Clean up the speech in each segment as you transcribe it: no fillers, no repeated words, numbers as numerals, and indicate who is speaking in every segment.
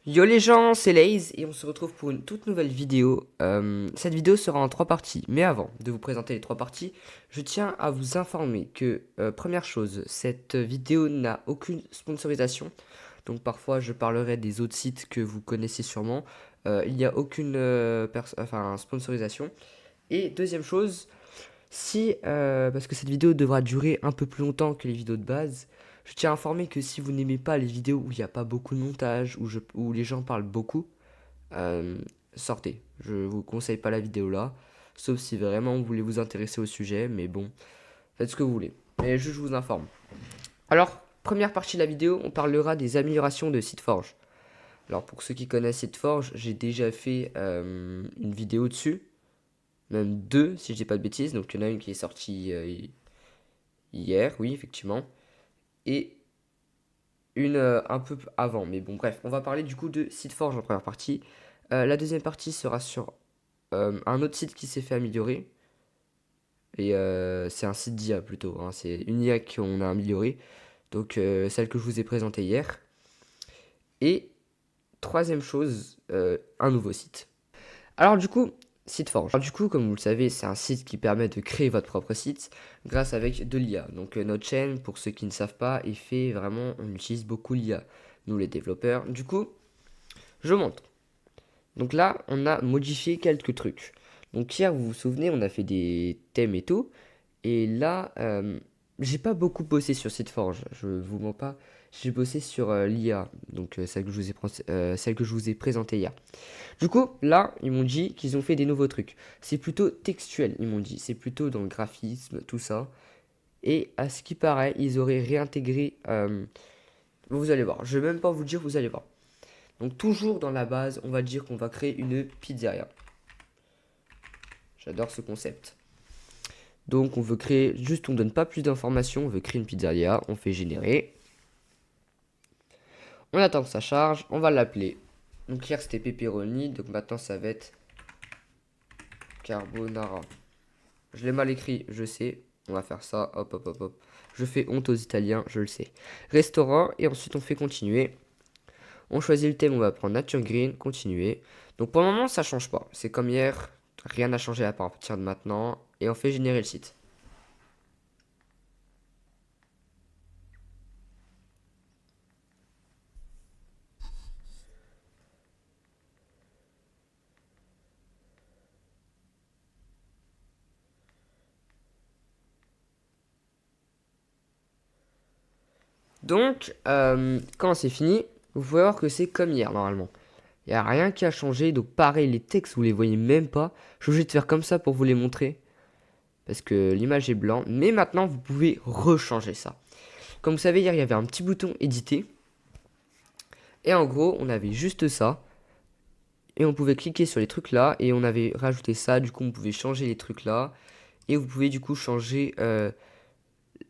Speaker 1: Yo les gens, c'est Laze et on se retrouve pour une toute nouvelle vidéo. Cette vidéo sera en 3 parties, mais avant de vous présenter les 3 parties, je tiens à vous informer que, première chose, cette vidéo n'a aucune sponsorisation. Donc parfois je parlerai des autres sites que vous connaissez sûrement. Il n'y a aucune sponsorisation. Et deuxième chose, si, parce que cette vidéo devra durer un peu plus longtemps que les vidéos de base, je tiens à informer que si vous n'aimez pas les vidéos où il n'y a pas beaucoup de montage, où les gens parlent beaucoup, euh, sortez. Je vous conseille pas la vidéo là, sauf si vraiment vous voulez vous intéresser au sujet, mais bon, faites ce que vous voulez. Mais je vous informe. Alors, première partie de la vidéo, on parlera des améliorations de SiteForge. Alors pour ceux qui connaissent SiteForge, j'ai déjà fait une vidéo dessus, même deux si je dis pas de bêtises, donc il y en a une qui est sortie hier, oui effectivement, et une un peu avant. Mais bon, bref, on va parler du coup de SiteForge en première partie. La deuxième partie sera sur un autre site qui s'est fait améliorer. Et c'est un site d'IA plutôt, hein. C'est une IA qu'on a améliorée. Donc celle que je vous ai présentée hier. Et troisième chose, un nouveau site. Alors du coup, SiteForge. Alors, du coup, comme vous le savez, c'est un site qui permet de créer votre propre site grâce avec de l'IA. Donc notre chaîne, pour ceux qui ne savent pas, est fait vraiment, on utilise beaucoup l'IA, nous les développeurs. Du coup, je montre. Donc là, on a modifié quelques trucs. Donc hier, vous vous souvenez, on a fait des thèmes et tout. Et là, j'ai pas beaucoup bossé sur SiteForge, je vous mens pas. J'ai bossé sur l'IA, donc celle que je vous ai présentée hier. Du coup, là, ils m'ont dit qu'ils ont fait des nouveaux trucs. C'est plutôt textuel, ils m'ont dit. C'est plutôt dans le graphisme, tout ça. Et à ce qui paraît, ils auraient réintégré. Vous allez voir, je vais même pas vous dire, vous allez voir. Donc, toujours dans la base, on va dire qu'on va créer une pizzeria. J'adore ce concept. Donc, on veut créer, juste on donne pas plus d'informations, on veut créer une pizzeria, on fait générer. On attend que ça charge, on va l'appeler. Donc, hier c'était pepperoni, donc maintenant ça va être carbonara. Je l'ai mal écrit, je sais. On va faire ça, hop, hop, hop, hop. Je fais honte aux Italiens, je le sais. Restaurant, et ensuite on fait continuer. On choisit le thème, on va prendre nature green, continuer. Donc pour le moment, ça change pas. C'est comme hier, rien n'a changé à partir de maintenant. Et on fait générer le site. Donc, quand c'est fini, vous pouvez voir que c'est comme hier normalement. Il n'y a rien qui a changé. Donc pareil, les textes, vous les voyez même pas. Je suis obligé de faire comme ça pour vous les montrer. Parce que l'image est blanc. Mais maintenant, vous pouvez rechanger ça. Comme vous savez, hier, il y avait un petit bouton éditer. Et en gros, on avait juste ça. Et on pouvait cliquer sur les trucs là. Et on avait rajouté ça. Du coup, on pouvait changer les trucs là. Et vous pouvez du coup changer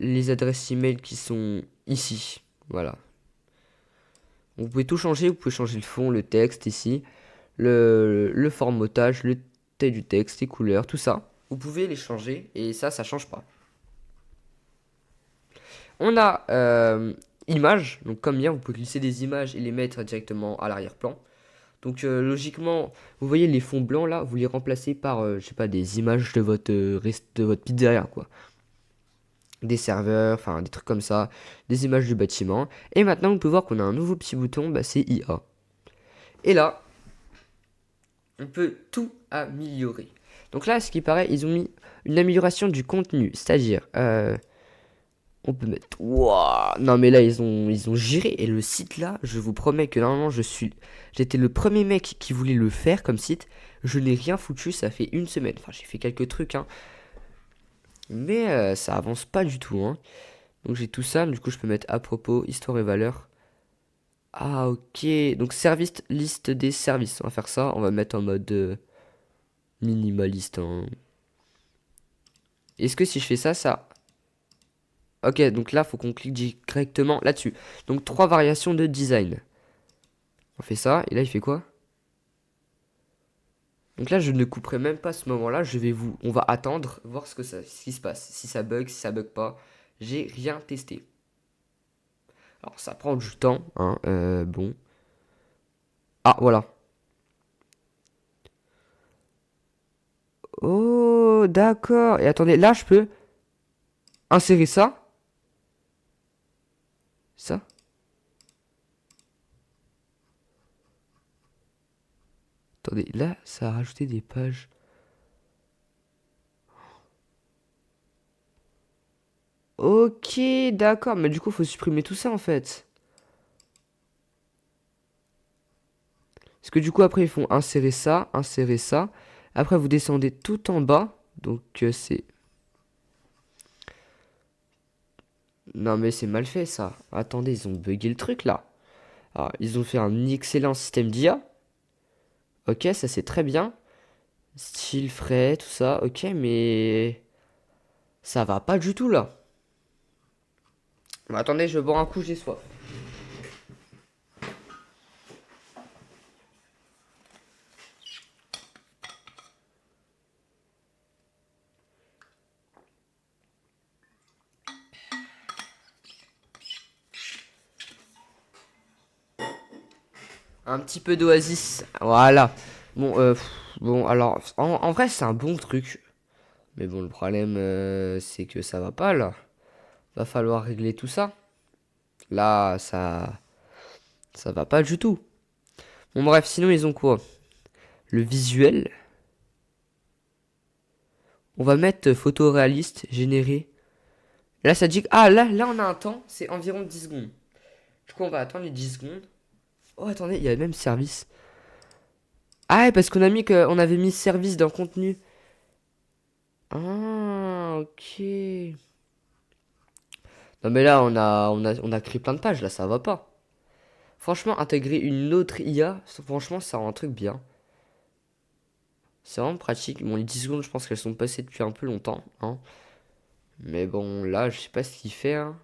Speaker 1: les adresses email qui sont ici. Voilà. Vous pouvez tout changer. Vous pouvez changer le fond, le texte ici. Le formatage, le taille du texte, les couleurs, tout ça. Vous pouvez les changer. Et ça change pas. On a images. Donc comme hier, vous pouvez glisser des images et les mettre directement à l'arrière-plan. Donc logiquement, vous voyez les fonds blancs là, vous les remplacez par, je sais pas, des images de de votre pizzeria quoi. Des serveurs, enfin des trucs comme ça, des images du bâtiment. Et maintenant, vous pouvez voir qu'on a un nouveau petit bouton, bah, c'est IA. Et là, on peut tout améliorer. Donc là, à ce qui paraît, ils ont mis une amélioration du contenu, c'est-à-dire, on peut mettre, waouh, non mais là ils ont géré et le site là, je vous promets que normalement j'étais le premier mec qui voulait le faire comme site. Je n'ai rien foutu, ça fait une semaine. Enfin, j'ai fait quelques trucs, hein, mais ça avance pas du tout, hein. Donc j'ai tout ça, du coup je peux mettre à propos, histoire et valeur. Ah ok, donc service, liste des services. On va faire ça, on va mettre en mode minimaliste, hein. Est-ce que si je fais ça, ça... Ok, donc là, faut qu'on clique directement là-dessus. Donc, 3 variations de design. On fait ça, et là, il fait quoi? Donc là, je ne couperai même pas ce moment-là. On va attendre, voir ce qui se passe. Si ça bug, si ça bug pas. J'ai rien testé. Alors, ça prend du temps, hein, bon. Ah, voilà. Oh, d'accord. Et attendez, là, je peux insérer ça. Ça. Attendez, là, ça a rajouté des pages. Ok, d'accord. Mais du coup, faut supprimer tout ça, en fait. Parce que du coup, après, ils font insérer ça, insérer ça. Après, vous descendez tout en bas. Donc, c'est... Non, mais c'est mal fait, ça. Attendez, ils ont bugué le truc, là. Alors, ils ont fait un excellent système d'IA. Ok, ça, c'est très bien. Style frais, tout ça. Ok, mais... Ça va pas du tout, là. Mais attendez, je vais boire un coup, j'ai soif. Un petit peu d'oasis. Voilà. Bon, bon, alors, en vrai, c'est un bon truc. Mais bon, le problème, c'est que ça va pas, là. Va falloir régler tout ça. Là, ça va pas du tout. Bon, bref, sinon, ils ont quoi? Le visuel. On va mettre photo réaliste, généré. Là, ça dit que... Ah, là, on a un temps, c'est environ 10 secondes. Du coup, on va attendre les 10 secondes. Oh, attendez, il y a le même service. Ah, ouais, parce on avait mis service dans contenu. Ah, ok. Non, mais là, on a créé plein de pages, là, ça va pas. Franchement, intégrer une autre IA, franchement, ça rend un truc bien. C'est vraiment pratique. Bon, les 10 secondes, je pense qu'elles sont passées depuis un peu longtemps, hein. Mais bon, là, je sais pas ce qu'il fait, hein.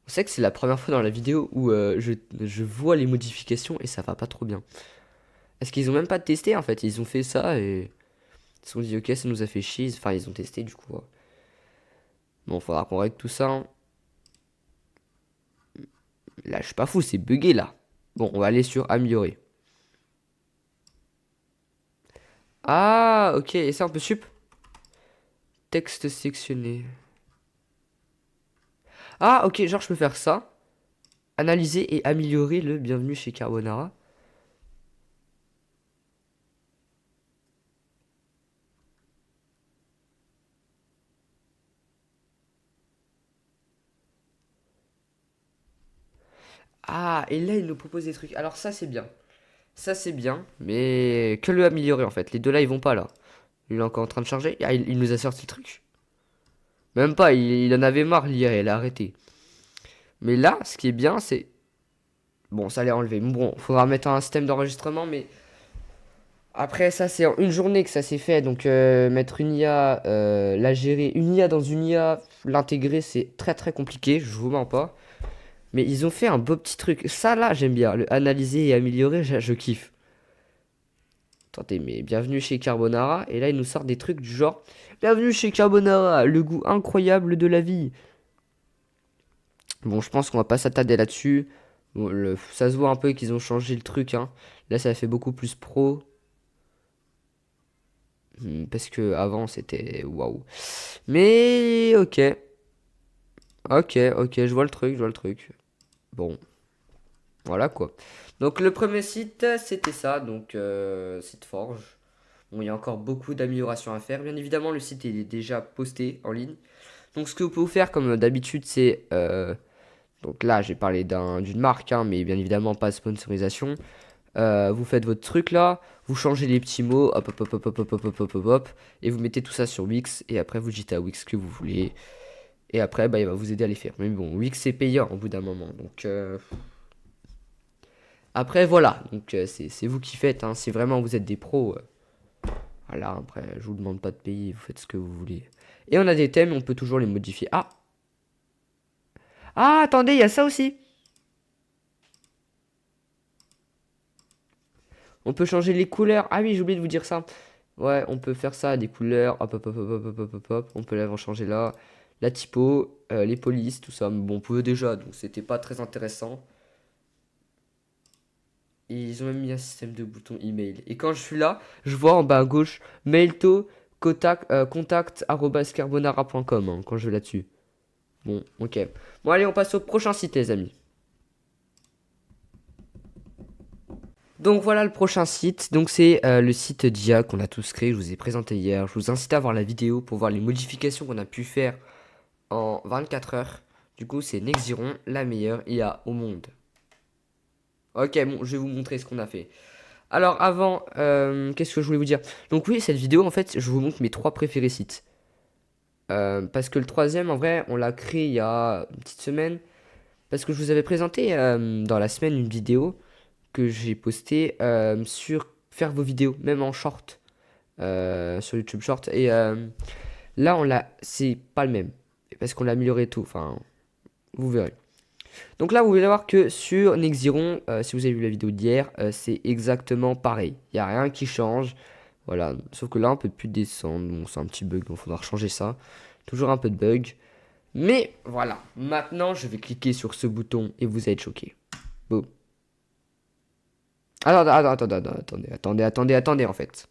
Speaker 1: Vous savez que c'est la première fois dans la vidéo où je vois les modifications et ça va pas trop bien. Est-ce qu'ils ont même pas testé, en fait? Ils ont fait ça et ils se sont dit, ok, ça nous a fait chier. Enfin, ils ont testé, du coup. Bon, faudra qu'on règle tout ça, hein. Là, je suis pas fou, c'est bugué, là. Bon, on va aller sur améliorer. Ah, ok, et ça, on peut sup? Texte sectionné. Ah, ok, genre, je peux faire ça. Analyser et améliorer le bienvenue chez Carbonara. Ah, et là, il nous propose des trucs. Alors, ça, c'est bien. Ça, c'est bien, mais que le améliorer, en fait. Les deux là, ils vont pas, là. Il est encore en train de charger. Ah, il nous a sorti le truc. Même pas, il en avait marre hier, il a arrêté. Mais là, ce qui est bien, c'est... Bon, ça l'est enlevé. Bon, faudra mettre un système d'enregistrement, mais... Après, ça, c'est en une journée que ça s'est fait. Donc, mettre une IA, la gérer, une IA dans une IA, l'intégrer, c'est très très compliqué, je vous mens pas. Mais ils ont fait un beau petit truc. Ça, là, j'aime bien. Le analyser et améliorer, je kiffe. Attendez, mais bienvenue chez Carbonara. Et là, il nous sort des trucs du genre... Bienvenue chez Carbonara, le goût incroyable de la vie. Bon, je pense qu'on va pas s'attarder là-dessus. Bon, ça se voit un peu qu'ils ont changé le truc, hein. Là, ça fait beaucoup plus pro. Parce que avant c'était waouh. Mais ok. Ok, ok, je vois le truc, je vois le truc. Bon, voilà quoi. Donc le premier site, c'était ça. Donc, site Forge. Bon, il y a encore beaucoup d'améliorations à faire. Bien évidemment, le site est déjà posté en ligne. Donc, ce que vous pouvez faire, comme d'habitude, c'est... donc là, j'ai parlé d'une marque, hein, mais bien évidemment, pas de sponsorisation. Vous faites votre truc là, vous changez les petits mots, hop, hop, hop, hop, hop, hop, hop, hop, hop, hop, et vous mettez tout ça sur Wix, et après, vous dites à Wix ce que vous voulez. Et après, bah, il va vous aider à les faire. Mais bon, Wix, c'est payant au bout d'un moment. Donc, après, voilà. Donc, c'est vous qui faites, hein. Si vraiment vous êtes des pros... voilà, après, je vous demande pas de payer, vous faites ce que vous voulez. Et on a des thèmes, on peut toujours les modifier. Ah! Ah, attendez, il y a ça aussi. On peut changer les couleurs. Ah oui, j'ai oublié de vous dire ça. Ouais, on peut faire ça, des couleurs. Hop, hop, hop, hop, hop, hop, hop, hop, hop. On peut les changer là. La typo, les polices, tout ça. Mais bon, on pouvait déjà, donc c'était pas très intéressant. Et ils ont même mis un système de boutons email. Et quand je suis là, je vois en bas à gauche mailto contact@carbonara.com hein, quand je vais là-dessus. Bon, ok. Bon, allez, on passe au prochain site, les amis. Donc voilà le prochain site. Donc c'est le site d'IA qu'on a tous créé. Je vous ai présenté hier. Je vous incite à voir la vidéo pour voir les modifications qu'on a pu faire en 24 heures. Du coup, c'est Nexiron, la meilleure IA au monde. Ok, bon, je vais vous montrer ce qu'on a fait. Alors avant, qu'est-ce que je voulais vous dire? Donc oui, cette vidéo, en fait, je vous montre mes 3 préférés sites. Parce que le troisième, en vrai, on l'a créé il y a une petite semaine. Parce que je vous avais présenté dans la semaine une vidéo que j'ai postée sur faire vos vidéos, même en short, sur YouTube Short. Et là, c'est pas le même. Parce qu'on l'a amélioré tout. Enfin, vous verrez. Donc là, vous allez voir que sur Nexiron, si vous avez vu la vidéo d'hier, c'est exactement pareil. Il n'y a rien qui change. Voilà. Sauf que là, on peut plus descendre. Bon, c'est un petit bug, donc il faudra changer ça. Toujours un peu de bug. Mais voilà. Maintenant, je vais cliquer sur ce bouton et vous allez être choqué. Boum. Attendez, en fait.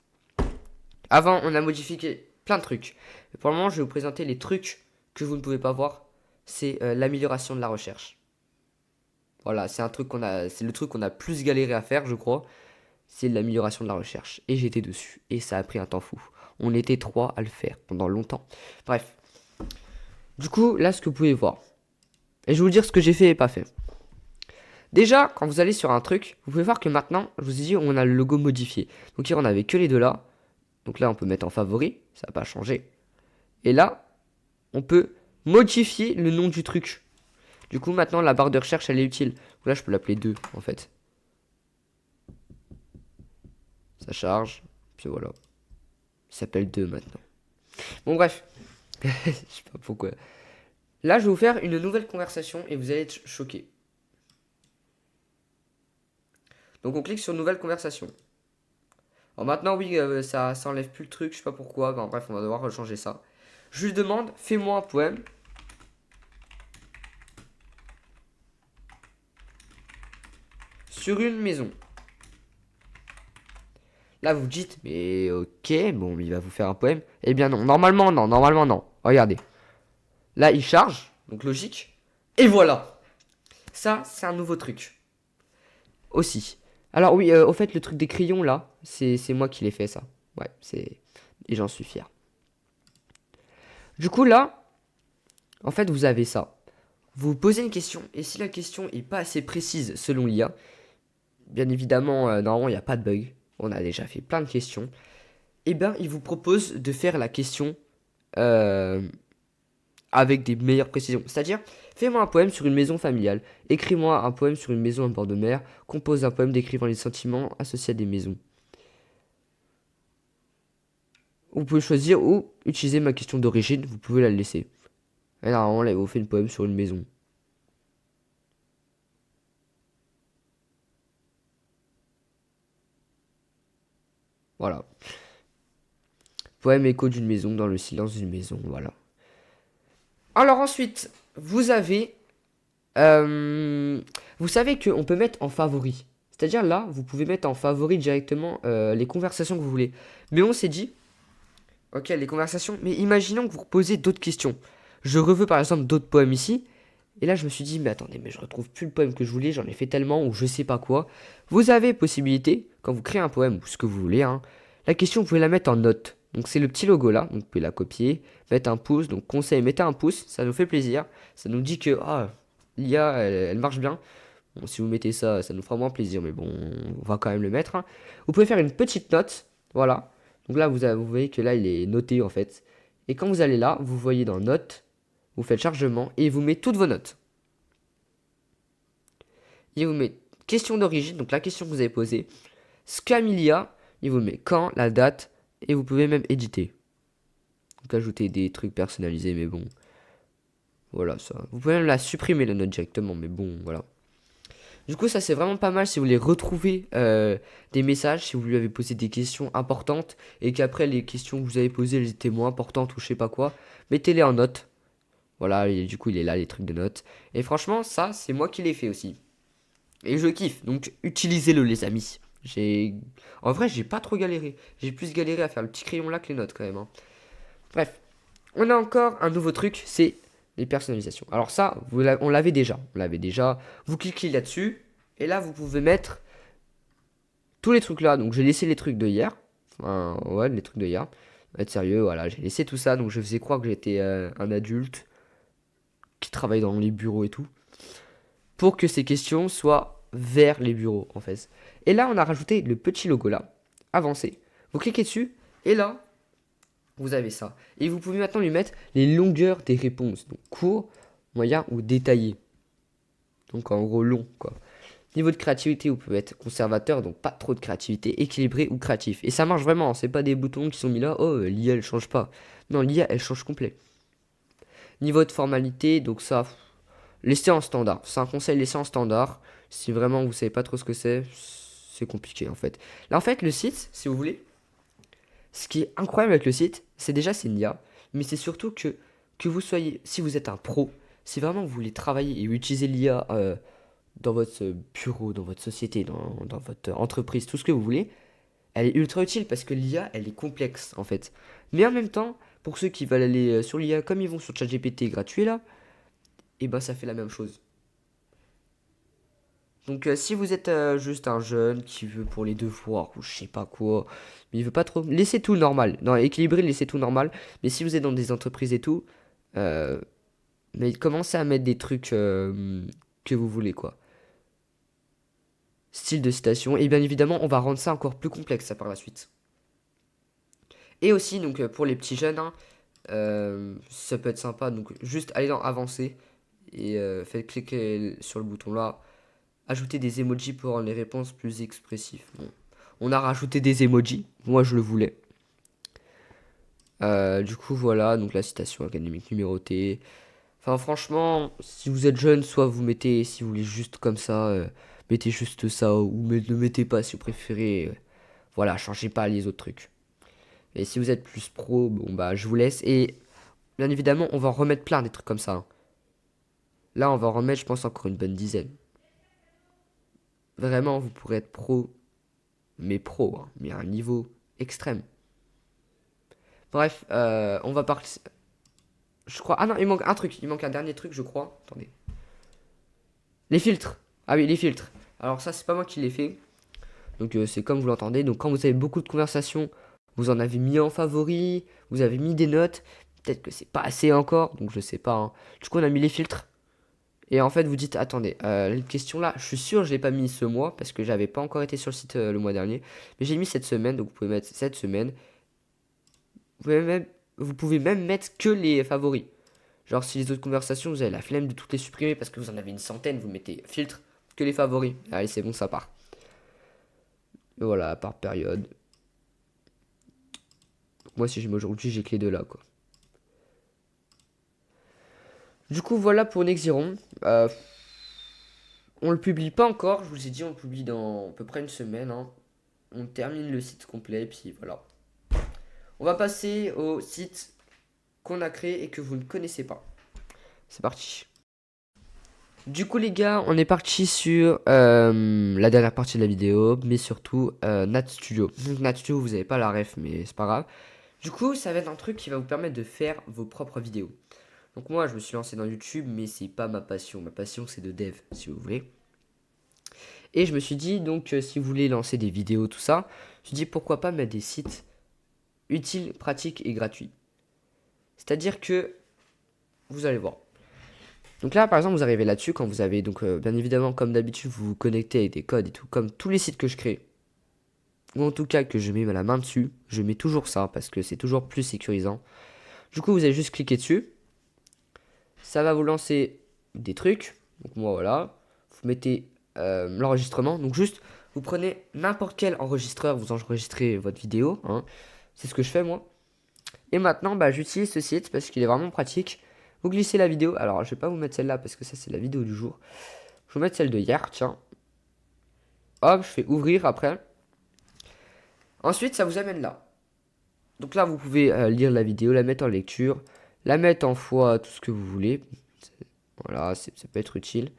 Speaker 1: Avant, on a modifié plein de trucs. Mais pour le moment, je vais vous présenter les trucs que vous ne pouvez pas voir. C'est l'amélioration de la recherche. Voilà, c'est le truc qu'on a plus galéré à faire, je crois. C'est l'amélioration de la recherche. Et j'étais dessus. Et ça a pris un temps fou. On était 3 à le faire pendant longtemps. Bref. Du coup, là, ce que vous pouvez voir. Et je vais vous dire ce que j'ai fait et pas fait. Déjà, quand vous allez sur un truc, vous pouvez voir que maintenant, je vous ai dit, on a le logo modifié. Donc hier, on avait que les deux là. Donc là, on peut mettre en favori. Ça n'a pas changé. Et là, on peut modifier le nom du truc. Du coup, maintenant, la barre de recherche, elle est utile. Donc là, je peux l'appeler 2, en fait. Ça charge. Puis voilà. Il s'appelle 2 maintenant. Bon, bref. Je sais pas pourquoi. Là, je vais vous faire une nouvelle conversation et vous allez être choqués. Donc, on clique sur nouvelle conversation. Alors maintenant, oui, ça enlève plus le truc. Je sais pas pourquoi. Ben, bref, on va devoir changer ça. Je lui demande, fais-moi un poème. Sur une maison. Là, vous dites, mais ok, bon, il va vous faire un poème. Eh bien non, normalement non. Regardez. Là, il charge, donc logique. Et voilà. Ça, c'est un nouveau truc. Aussi. Alors oui, au fait, le truc des crayons, là, c'est moi qui l'ai fait, ça. Ouais, c'est... Et j'en suis fier. Du coup, là, en fait, vous avez ça. Vous posez une question, et si la question est pas assez précise selon l'IA, bien évidemment, normalement, il n'y a pas de bug. On a déjà fait plein de questions. Eh bien, il vous propose de faire la question euh, avec des meilleures précisions. C'est-à-dire, fais-moi un poème sur une maison familiale. Écris-moi un poème sur une maison en bord de mer. Compose un poème décrivant les sentiments associés à des maisons. Vous pouvez choisir ou utiliser ma question d'origine. Vous pouvez la laisser. Et normalement, là, il vous fait une poème sur une maison. Voilà. Poème écho d'une maison dans le silence d'une maison. Voilà. Alors ensuite, vous avez... vous savez qu'on peut mettre en favori. C'est-à-dire là, vous pouvez mettre en favori directement les conversations que vous voulez. Mais on s'est dit, ok, les conversations, mais imaginons que vous reposez d'autres questions. Je reveux par exemple d'autres poèmes ici. Et là, je me suis dit, mais attendez, mais je retrouve plus le poème que je voulais, j'en ai fait tellement, ou je sais pas quoi. Vous avez possibilité, quand vous créez un poème, ou ce que vous voulez, hein, la question, vous pouvez la mettre en note. Donc c'est le petit logo là, donc vous pouvez la copier, mettre un pouce. Donc conseil, mettez un pouce, ça nous fait plaisir. Ça nous dit que l'IA, elle marche bien. Bon, si vous mettez ça, ça nous fera moins plaisir, mais bon, on va quand même le mettre, hein. Vous pouvez faire une petite note, voilà. Donc là, vous voyez que là, il est noté en fait. Et quand vous allez là, vous voyez dans notes, vous faites chargement et il vous met toutes vos notes. Il vous met question d'origine, donc la question que vous avez posée. Scamilia, il vous met quand, la date, et vous pouvez même éditer. Donc ajouter des trucs personnalisés, mais bon. Voilà ça. Vous pouvez même la supprimer la note directement, mais bon, voilà. Du coup, ça c'est vraiment pas mal si vous voulez retrouver des messages, si vous lui avez posé des questions importantes et qu'après les questions que vous avez posées elles étaient moins importantes ou je sais pas quoi, mettez-les en note. Voilà, et du coup il est là les trucs de notes. Et franchement, ça c'est moi qui l'ai fait aussi. Et je kiffe, donc utilisez-le les amis. En vrai, j'ai pas trop galéré. J'ai plus galéré à faire le petit crayon là que les notes quand même, hein. Bref, on a encore un nouveau truc, c'est les personnalisations. Alors ça, on l'avait déjà. On l'avait déjà. Vous cliquez là-dessus, et là, vous pouvez mettre tous les trucs là. Donc j'ai laissé les trucs de hier. Enfin, ouais, les trucs de hier. On va être sérieux, voilà, j'ai laissé tout ça. Donc je faisais croire que j'étais un adulte qui travaille dans les bureaux et tout. Pour que ces questions soient vers les bureaux, en fait. Et là, on a rajouté le petit logo là. Avancé. Vous cliquez dessus, et là, vous avez ça. Et vous pouvez maintenant lui mettre les longueurs des réponses. Donc court, moyen ou détaillé. Donc en gros long, quoi. Niveau de créativité, vous pouvez être conservateur, donc pas trop de créativité, équilibré ou créatif. Et ça marche vraiment, c'est pas des boutons qui sont mis là, oh l'IA elle change pas. Non, l'IA elle change complet. Niveau de formalité, donc ça, laissez en standard. C'est un conseil, laissez en standard. Si vraiment vous savez pas trop ce que c'est compliqué en fait. Là en fait, le site, si vous voulez, ce qui est incroyable avec le site, c'est déjà c'est une IA, mais c'est surtout que vous soyez, si vous êtes un pro, si vraiment vous voulez travailler et utiliser l'IA dans votre bureau, dans votre société, dans votre entreprise, tout ce que vous voulez, elle est ultra utile parce que l'IA, elle est complexe en fait. Mais en même temps, pour ceux qui veulent aller sur l'IA comme ils vont sur ChatGPT gratuit là, et ben ça fait la même chose. Donc si vous êtes juste un jeune qui veut pour les devoirs ou je sais pas quoi, mais il veut pas trop, laissez tout normal. Dans équilibré, laissez tout normal. Mais si vous êtes dans des entreprises et tout, euh, mais commencez à mettre des trucs que vous voulez quoi. Style de citation. Et bien évidemment, on va rendre ça encore plus complexe ça par la suite. Et aussi donc pour les petits jeunes, hein, ça peut être sympa. Donc juste allez dans avancer et faites cliquer sur le bouton là. Ajouter des emojis pour rendre les réponses plus expressives. Bon. On a rajouté des emojis. Moi, je le voulais. Du coup, voilà. Donc, la citation académique numérotée. Enfin, franchement, si vous êtes jeune, soit vous mettez, si vous voulez juste comme ça, mettez juste ça. Ou ne mettez pas si vous préférez. Voilà, changez pas les autres trucs. Et si vous êtes plus pro, bon, bah, je vous laisse. Et bien évidemment, on va en remettre plein des trucs comme ça, hein. Là, on va en remettre, je pense, encore une bonne dizaine. Vraiment, vous pourrez être pro mais pro, hein, mais à un niveau extrême. Bref, on va parler. Je crois. Ah non, il manque un truc. Il manque un dernier truc, je crois. Attendez. Les filtres. Ah oui, les filtres. Alors, ça, c'est pas moi qui l'ai fait. Donc, c'est comme vous l'entendez. Donc, quand vous avez beaucoup de conversations, vous en avez mis en favori. Vous avez mis des notes. Peut-être que c'est pas assez encore. Donc, je sais pas, hein. Du coup, on a mis les filtres. Et en fait, vous dites, attendez, la question là, je suis sûr, je l'ai pas mis ce mois parce que j'avais pas encore été sur le site le mois dernier. Mais j'ai mis cette semaine, donc vous pouvez mettre cette semaine. Vous pouvez même mettre que les favoris. Genre, si les autres conversations, vous avez la flemme de toutes les supprimer parce que vous en avez une centaine, vous mettez filtre que les favoris. Allez, c'est bon, ça part. Et voilà, par période. Moi, si je mets aujourd'hui, j'ai que les deux là, quoi. Du coup, voilà pour Nexiron. On le publie pas encore, je vous ai dit, on le publie dans à peu près une semaine, hein. On termine le site complet, puis voilà. On va passer au site qu'on a créé et que vous ne connaissez pas. C'est parti. Du coup les gars, on est parti sur la dernière partie de la vidéo, mais surtout Nat Studio. Donc Nat Studio, vous n'avez pas la ref, mais c'est pas grave. Du coup, ça va être un truc qui va vous permettre de faire vos propres vidéos. Donc moi, je me suis lancé dans YouTube, mais c'est pas ma passion. Ma passion, c'est de dev, si vous voulez. Et je me suis dit, donc, si vous voulez lancer des vidéos, tout ça, je me suis dit, pourquoi pas mettre des sites utiles, pratiques et gratuits. C'est-à-dire que, vous allez voir. Donc là, par exemple, vous arrivez là-dessus quand vous avez, donc, bien évidemment, comme d'habitude, vous vous connectez avec des codes et tout, comme tous les sites que je crée, ou en tout cas que je mets la main dessus, je mets toujours ça parce que c'est toujours plus sécurisant. Du coup, vous allez juste cliquer dessus. Ça va vous lancer des trucs. Donc moi, voilà. Vous mettez l'enregistrement. Donc juste, vous prenez n'importe quel enregistreur, vous enregistrez votre vidéo, hein. C'est ce que je fais moi. Et maintenant, bah, j'utilise ce site parce qu'il est vraiment pratique. Vous glissez la vidéo. Alors, je vais pas vous mettre celle-là parce que ça, c'est la vidéo du jour. Je vais vous mettre celle de hier, tiens. Hop, je fais ouvrir après. Ensuite, ça vous amène là. Donc là, vous pouvez lire la vidéo, la mettre en lecture, la mettre en fois, tout ce que vous voulez. Voilà, ça peut être utile.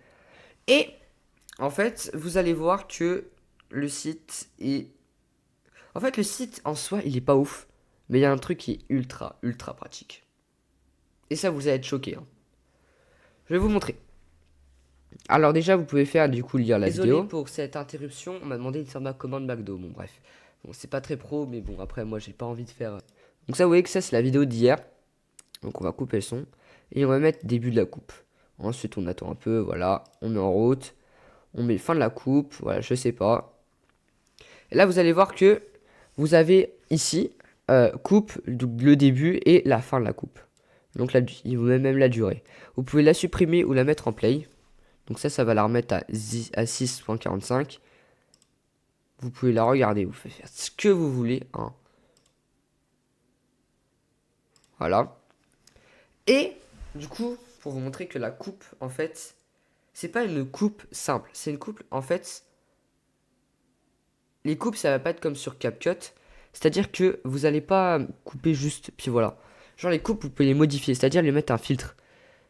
Speaker 1: Et en fait, vous allez voir que le site est... En fait, le site en soi, il est pas ouf. Mais il y a un truc qui est ultra, ultra pratique. Et ça, vous allez être choqués, hein. Je vais vous montrer. Alors déjà, vous pouvez faire du coup lire la vidéo. Désolé pour cette interruption, on m'a demandé de faire ma commande McDo. Bon bref, bon, c'est pas très pro, mais bon après moi j'ai pas envie de faire. Donc ça, vous voyez que ça c'est la vidéo d'hier. Donc on va couper le son et on va mettre début de la coupe. Ensuite on attend un peu, voilà, on met en route, on met fin de la coupe, voilà, je sais pas. Et là vous allez voir que vous avez ici coupe, le début et la fin de la coupe. Donc là, il vous met même la durée. Vous pouvez la supprimer ou la mettre en play. Donc ça va la remettre à 6.45. Vous pouvez la regarder, vous pouvez faire ce que vous voulez, hein. Voilà. Et du coup, pour vous montrer que la coupe, en fait, c'est pas une coupe simple. C'est une coupe, en fait, les coupes, ça va pas être comme sur CapCut. C'est-à-dire que vous allez pas couper juste, puis voilà. Genre les coupes, vous pouvez les modifier, c'est-à-dire les mettre un filtre.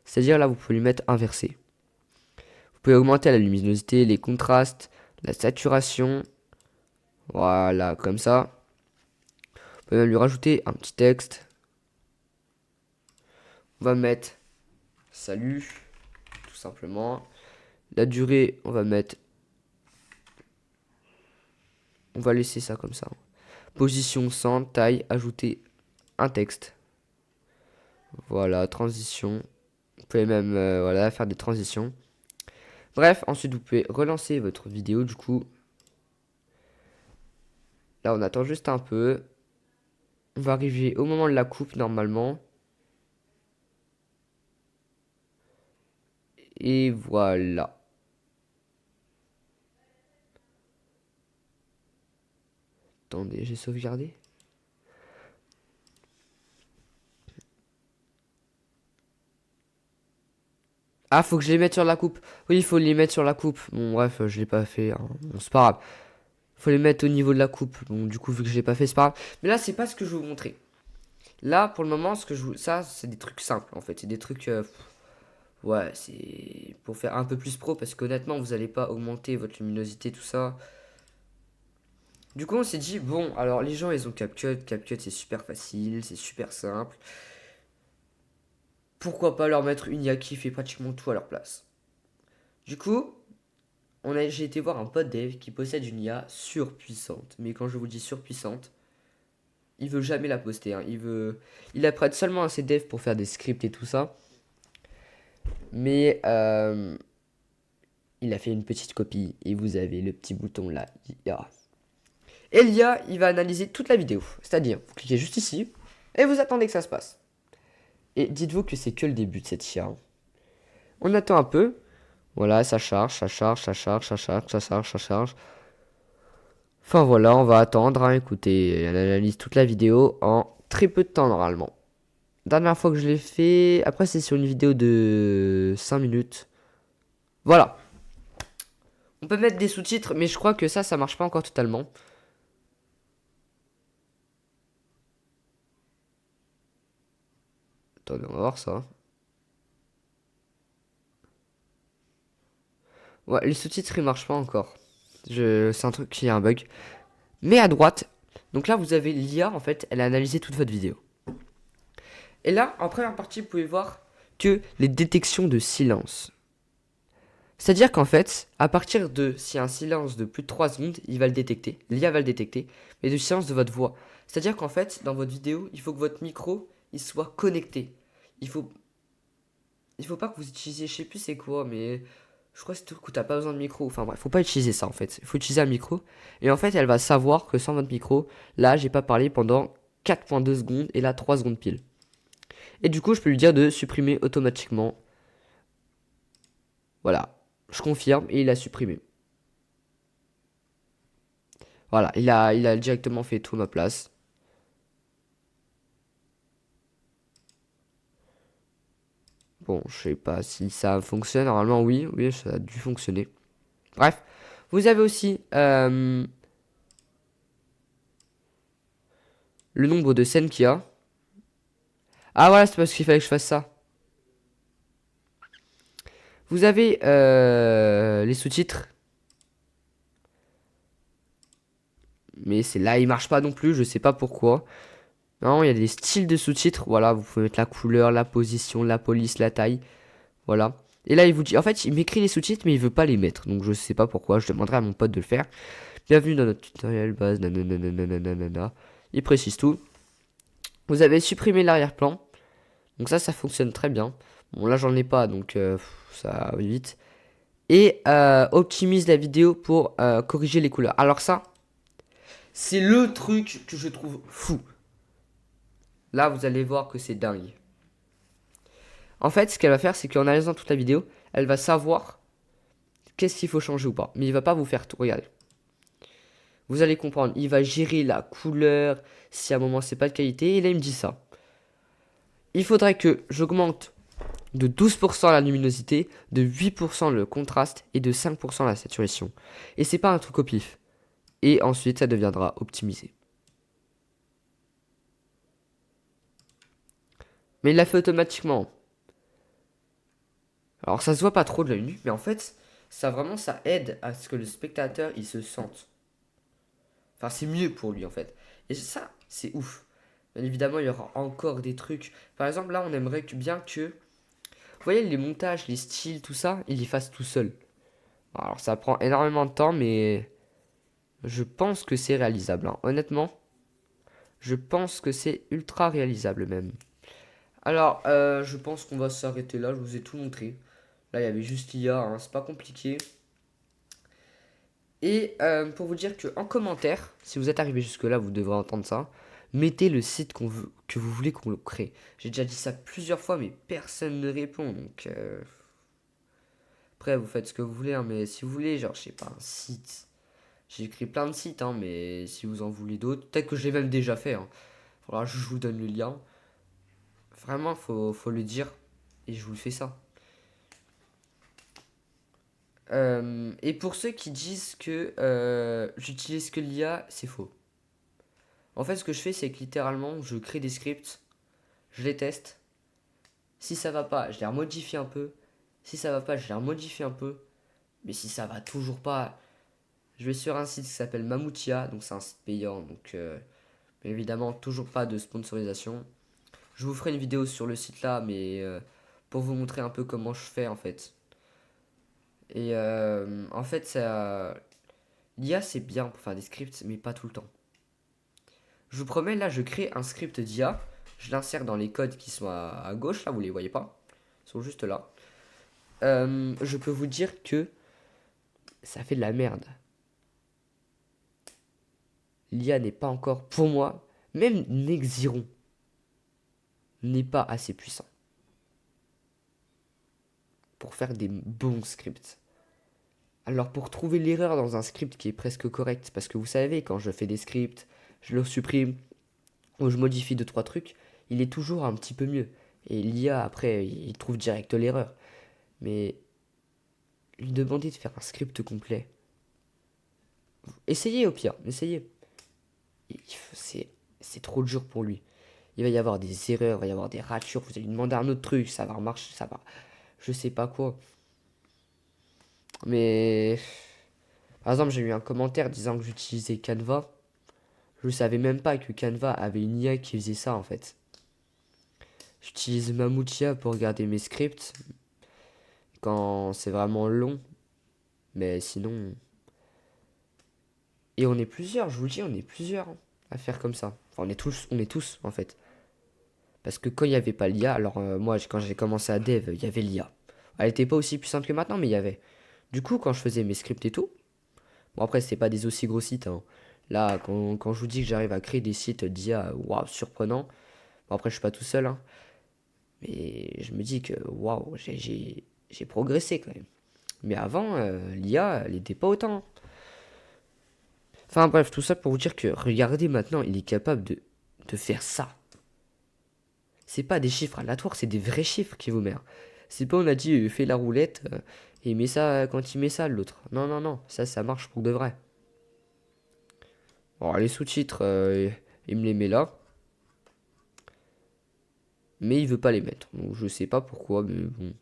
Speaker 1: C'est-à-dire là, vous pouvez les mettre inversés. Vous pouvez augmenter la luminosité, les contrastes, la saturation. Voilà, comme ça. Vous pouvez même lui rajouter un petit texte. On va mettre salut, tout simplement. La durée, on va mettre... On va laisser ça comme ça. Position, centre, taille, ajouter un texte. Voilà, transition. Vous pouvez même voilà, faire des transitions. Bref, ensuite vous pouvez relancer votre vidéo du coup. Là on attend juste un peu. On va arriver au moment de la coupe normalement. Et voilà. Attendez, j'ai sauvegardé. Ah, faut que je les mette sur la coupe. Oui, il faut les mettre sur la coupe. Bon, bref, je l'ai pas fait, hein. Bon, c'est pas grave. Faut les mettre au niveau de la coupe. Bon, du coup, vu que je l'ai pas fait, c'est pas grave. Mais là, c'est pas ce que je vais vous montrer. Là, pour le moment, ce que je vous... Ça, c'est des trucs simples, en fait. C'est des trucs... ouais, c'est pour faire un peu plus pro. Parce qu'honnêtement, vous allez pas augmenter votre luminosité, tout ça. Du coup, on s'est dit, bon, alors, les gens, ils ont CapCut. CapCut, c'est super facile, c'est super simple. Pourquoi pas leur mettre une IA qui fait pratiquement tout à leur place. Du coup... J'ai été voir un pote dev qui possède une IA surpuissante. Mais quand je vous dis surpuissante, il veut jamais la poster, hein. Il apprête seulement à ses devs pour faire des scripts et tout ça. Mais il a fait une petite copie et vous avez le petit bouton là, IA. Et l'IA, il va analyser toute la vidéo. C'est-à-dire, vous cliquez juste ici et vous attendez que ça se passe. Et dites-vous que c'est que le début de cette IA. On attend un peu. Voilà, ça charge, ça charge, ça charge, ça charge, ça charge, ça charge. Enfin voilà, on va attendre, hein. Écoutez, elle analyse toute la vidéo en très peu de temps normalement. Dernière fois que je l'ai fait, après c'est sur une vidéo de 5 minutes. Voilà. On peut mettre des sous-titres, mais je crois que ça marche pas encore totalement. Attendez, on va voir ça. Ouais, les sous-titres ils marchent pas encore. C'est un truc qui a un bug. Mais à droite, donc là vous avez l'IA en fait, elle a analysé toute votre vidéo. Et là, en première partie, vous pouvez voir que les détections de silence. C'est-à-dire qu'en fait, à partir de, s'il y a un silence de plus de 3 secondes, il va le détecter, l'IA va le détecter, mais du silence de votre voix. C'est-à-dire qu'en fait, dans votre vidéo, il faut que votre micro, il soit connecté. Il faut pas que vous utilisiez, je sais plus c'est quoi, mais je crois que c'est tout que t'as pas besoin de micro. Enfin bref, faut pas utiliser ça en fait. Il faut utiliser un micro. Et en fait, elle va savoir que sans votre micro, là, j'ai pas parlé pendant 4.2 secondes et là 3 secondes pile. Et du coup, je peux lui dire de supprimer automatiquement. Voilà. Je confirme et il a supprimé. Voilà, il a directement fait tout à ma place. Bon, je sais pas si ça fonctionne. Normalement, oui, ça a dû fonctionner. Bref, vous avez aussi le nombre de scènes qu'il y a. Ah voilà, c'est parce qu'il fallait que je fasse ça. Vous avez les sous-titres. Mais c'est là, il marche pas non plus, je sais pas pourquoi. Non, il y a des styles de sous-titres. Voilà, vous pouvez mettre la couleur, la position, la police, la taille. Voilà. Et là, il vous dit, en fait, il m'écrit les sous-titres, mais il veut pas les mettre. Donc, je sais pas pourquoi. Je demanderai à mon pote de le faire. Bienvenue dans notre tutoriel base. Nanana. Il précise tout. Vous avez supprimé l'arrière-plan. Donc, ça fonctionne très bien. Bon, là, j'en ai pas, donc ça va vite. Et optimise la vidéo pour corriger les couleurs. Alors, ça, c'est le truc que je trouve fou. Là, vous allez voir que c'est dingue. En fait, ce qu'elle va faire, c'est qu'en analysant toute la vidéo, elle va savoir qu'est-ce qu'il faut changer ou pas. Mais il va pas vous faire tout. Regardez. Vous allez comprendre. Il va gérer la couleur. Si à un moment c'est pas de qualité. Et là, il me dit ça. Il faudrait que j'augmente de 12% la luminosité, de 8% le contraste et de 5% la saturation. Et c'est pas un truc au pif. Et ensuite, ça deviendra optimisé. Mais il l'a fait automatiquement. Alors ça se voit pas trop de l'œil nu, mais en fait, ça aide à ce que le spectateur il se sente. Enfin, c'est mieux pour lui en fait. Et ça, c'est ouf. Bien évidemment, il y aura encore des trucs. Par exemple, là, on aimerait bien que, vous voyez, les montages, les styles, tout ça, il y fasse tout seul. Alors ça prend énormément de temps, mais je pense que c'est réalisable, hein. Honnêtement, je pense que c'est ultra réalisable même. Alors, je pense qu'on va s'arrêter là. Je vous ai tout montré. Là, il y avait juste l'IA, hein, c'est pas compliqué. Et pour vous dire que en commentaire, si vous êtes arrivé jusque-là, vous devrez entendre ça. Mettez le site que vous voulez qu'on le crée. J'ai déjà dit ça plusieurs fois, mais personne ne répond. Donc, après, vous faites ce que vous voulez, hein, mais si vous voulez, genre, je sais pas, un site. J'ai écrit plein de sites, hein, mais si vous en voulez d'autres, peut-être que je l'ai même déjà fait, hein. Faudra que je vous donne le lien. Vraiment, faut le dire. Et je vous le fais ça. Et pour ceux qui disent que j'utilise que l'IA, c'est faux. En fait, ce que je fais, c'est que littéralement, je crée des scripts, je les teste. Si ça va pas, je les remodifie un peu. Si ça va pas, je les remodifie un peu. Mais si ça va toujours pas, je vais sur un site qui s'appelle Mamoutia, donc c'est un site payant, donc évidemment, toujours pas de sponsorisation. Je vous ferai une vidéo sur le site là, mais pour vous montrer un peu comment je fais en fait. Et en fait, l'IA c'est bien pour faire des scripts, mais pas tout le temps. Je vous promets, là, je crée un script d'IA. Je l'insère dans les codes qui sont à gauche, là, vous les voyez pas. Ils sont juste là. Je peux vous dire que ça fait de la merde. L'IA n'est pas encore, pour moi, même Nexiron n'est pas assez puissant pour faire des bons scripts. Alors pour trouver l'erreur dans un script qui est presque correct, parce que vous savez, quand je fais des scripts, je le supprime ou je modifie 2 3 trucs, il est toujours un petit peu mieux. Et l'IA, après, il trouve direct l'erreur. Mais lui demander de faire un script complet. Essayez au pire, essayez. C'est trop dur pour lui. Il va y avoir des erreurs, il va y avoir des ratures, vous allez lui demander un autre truc, ça va marcher, ça va. Je sais pas quoi. Mais. Par exemple, j'ai eu un commentaire disant que j'utilisais Canva. Je savais même pas que Canva avait une IA qui faisait ça en fait. J'utilise Mamoutia pour regarder mes scripts quand c'est vraiment long. Mais sinon. Et on est plusieurs, je vous le dis, on est plusieurs hein, à faire comme ça. Enfin, on est tous en fait. Parce que quand il n'y avait pas l'IA, alors moi quand j'ai commencé à dev, il y avait l'IA. Elle était pas aussi puissante que maintenant, mais il y avait. Du coup, quand je faisais mes scripts et tout, bon après c'est pas des aussi gros sites, hein. Là, quand je vous dis que j'arrive à créer des sites d'IA, waouh, surprenant. Bon après je suis pas tout seul, hein. Mais je me dis que waouh, j'ai progressé quand même. Mais avant, l'IA, elle était pas autant. Enfin bref, tout ça pour vous dire que regardez maintenant, il est capable de faire ça. C'est pas des chiffres aléatoires, c'est des vrais chiffres qu'il vous met, hein. C'est pas on a dit fais la roulette et il met ça quand il met ça l'autre. Non, non, non, ça marche pour de vrai. Bon, les sous-titres, il me les met là. Mais il veut pas les mettre. Donc je sais pas pourquoi, mais bon.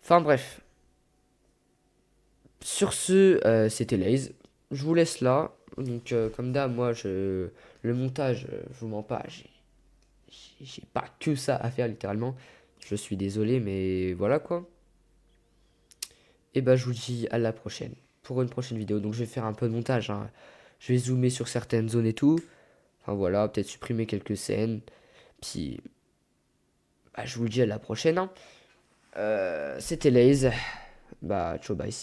Speaker 1: Enfin bref. Sur ce, c'était Laze. je vous laisse là. Donc, comme d'hab, moi, le montage, je vous mens pas, j'ai pas que ça à faire littéralement. Je suis désolé, mais voilà quoi. Et bah, je vous dis à la prochaine pour une prochaine vidéo. Donc, je vais faire un peu de montage, hein. Je vais zoomer sur certaines zones et tout. Enfin voilà, peut-être supprimer quelques scènes. Puis, bah, je vous dis à la prochaine, hein. C'était Laze. Bah, ciao, bye.